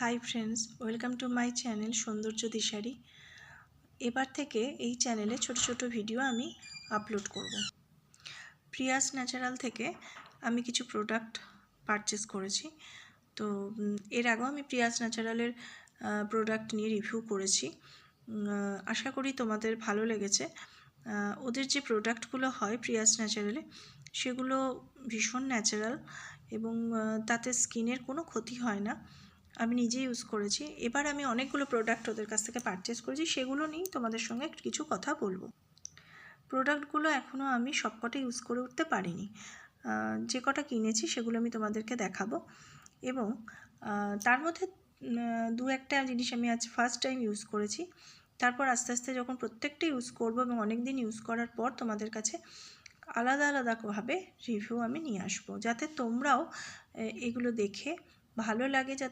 Hi friends, welcome to my channel সৌন্দর্য দিশারি। এবার থেকে এই চ্যানেলে ছোট ছোট ভিডিও আমি আপলোড করব। প্রিয়াস ন্যাচারাল থেকে আমি কিছু প্রোডাক্ট পারচেস করেছি। তো এর আগেও আমি প্রিয়াস ন্যাচারালের প্রোডাক্ট নিয়ে রিভিউ করেছি। আশা করি তোমাদের ভালো লেগেছে। ওদের যে প্রোডাক্টগুলো হয় প্রিয়াস ন্যাচারালে, সেগুলো ভীষণ ন্যাচারাল এবং তাতে স্কিনের কোনো ক্ষতি হয় না। আমি নিজে ইউজ করেছি। এবার আমি অনেকগুলো প্রোডাক্ট ওদের কাছ থেকে পারচেস করেছি, সেগুলো নিয়েই তোমাদের সঙ্গে কিছু কথা বলবো। প্রোডাক্টগুলো এখনও আমি সবকটা ইউজ করে উঠতে পারিনি। যে কটা কিনেছি সেগুলো আমি তোমাদেরকে দেখাবো এবং তার মধ্যে দু একটা জিনিস আমি আজ ফার্স্ট টাইম ইউজ করেছি। তারপর আস্তে আস্তে যখন প্রত্যেকটা ইউজ করবো এবং অনেক দিন ইউজ করার পর তোমাদের কাছে আলাদা আলাদাভাবে রিভিউ আমি নিয়ে আসবো, যাতে তোমরাও এগুলো দেখে ভালো লাগে, যাতে